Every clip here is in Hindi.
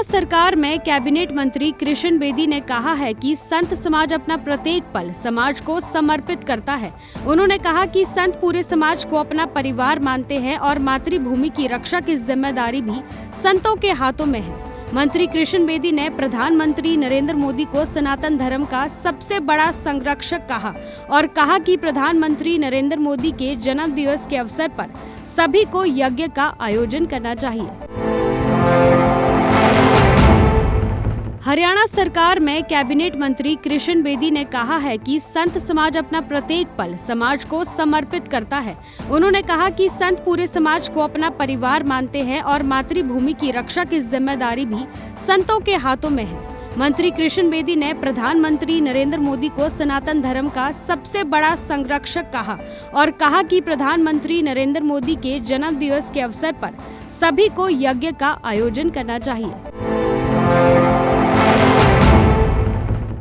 हरियाणा सरकार में कैबिनेट मंत्री कृष्ण बेदी ने कहा है कि संत समाज अपना प्रत्येक पल समाज को समर्पित करता है। उन्होंने कहा कि संत पूरे समाज को अपना परिवार मानते हैं और मातृभूमि की रक्षा की जिम्मेदारी भी संतों के हाथों में है। मंत्री कृष्ण बेदी ने प्रधानमंत्री नरेंद्र मोदी को सनातन धर्म का सबसे बड़ा संरक्षक कहा और कहा कि प्रधानमंत्री नरेंद्र मोदी के जन्म दिवस के अवसर पर सभी को यज्ञ का आयोजन करना चाहिए। हरियाणा सरकार में कैबिनेट मंत्री कृष्ण बेदी ने कहा है कि संत समाज अपना प्रत्येक पल समाज को समर्पित करता है। उन्होंने कहा कि संत पूरे समाज को अपना परिवार मानते हैं और मातृभूमि की रक्षा की जिम्मेदारी भी संतों के हाथों में है। मंत्री कृष्ण बेदी ने प्रधानमंत्री नरेंद्र मोदी को सनातन धर्म का सबसे बड़ा संरक्षक कहा और कहा कि प्रधानमंत्री नरेंद्र मोदी के जन्म दिवस के अवसर पर सभी को यज्ञ का आयोजन करना चाहिए।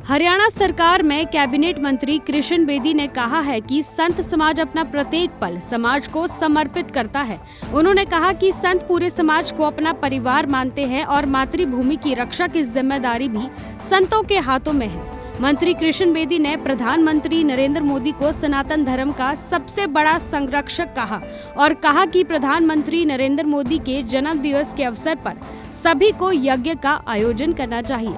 हरियाणा सरकार में कैबिनेट मंत्री कृष्ण बेदी ने कहा है कि संत समाज अपना प्रत्येक पल समाज को समर्पित करता है। उन्होंने कहा कि संत पूरे समाज को अपना परिवार मानते हैं और मातृभूमि की रक्षा की जिम्मेदारी भी संतों के हाथों में है। मंत्री कृष्ण बेदी ने प्रधानमंत्री नरेंद्र मोदी को सनातन धर्म का सबसे बड़ा संरक्षक कहा और कहा कि प्रधानमंत्री नरेंद्र मोदी के जन्म दिवस के अवसर पर सभी को यज्ञ का आयोजन करना चाहिए।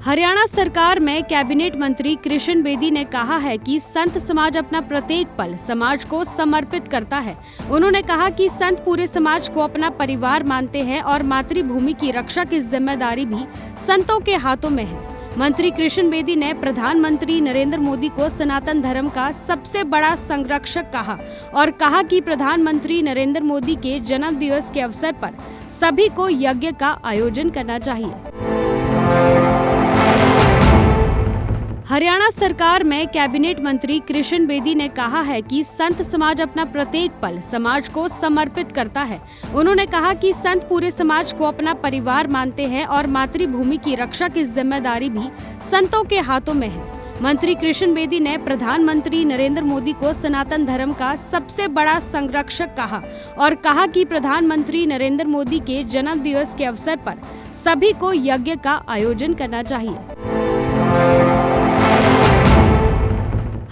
हरियाणा सरकार में कैबिनेट मंत्री कृष्ण बेदी ने कहा है कि संत समाज अपना प्रत्येक पल समाज को समर्पित करता है। उन्होंने कहा कि संत पूरे समाज को अपना परिवार मानते हैं और मातृभूमि की रक्षा की जिम्मेदारी भी संतों के हाथों में है। मंत्री कृष्ण बेदी ने प्रधानमंत्री नरेंद्र मोदी को सनातन धर्म का सबसे बड़ा संरक्षक कहा और कहा कि प्रधानमंत्री नरेंद्र मोदी के जन्म दिवस के अवसर पर सभी को यज्ञ का आयोजन करना चाहिए। हरियाणा सरकार में कैबिनेट मंत्री कृष्ण बेदी ने कहा है कि संत समाज अपना प्रत्येक पल समाज को समर्पित करता है। उन्होंने कहा कि संत पूरे समाज को अपना परिवार मानते हैं और मातृभूमि की रक्षा की जिम्मेदारी भी संतों के हाथों में है। मंत्री कृष्ण बेदी ने प्रधानमंत्री नरेंद्र मोदी को सनातन धर्म का सबसे बड़ा संरक्षक कहा और कहा कि प्रधानमंत्री नरेंद्र मोदी के जन्म दिवस के अवसर पर सभी को यज्ञ का आयोजन करना चाहिए।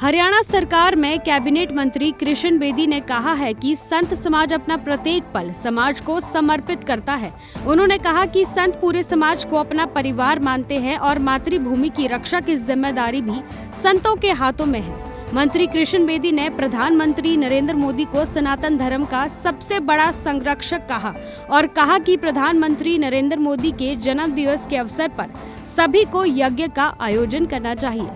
हरियाणा सरकार में कैबिनेट मंत्री कृष्ण बेदी ने कहा है कि संत समाज अपना प्रत्येक पल समाज को समर्पित करता है। उन्होंने कहा कि संत पूरे समाज को अपना परिवार मानते हैं और मातृभूमि की रक्षा की जिम्मेदारी भी संतों के हाथों में है। मंत्री कृष्ण बेदी ने प्रधानमंत्री नरेंद्र मोदी को सनातन धर्म का सबसे बड़ा संरक्षक कहा और कहा कि प्रधानमंत्री नरेंद्र मोदी के जन्म दिवस के अवसर पर सभी को यज्ञ का आयोजन करना चाहिए।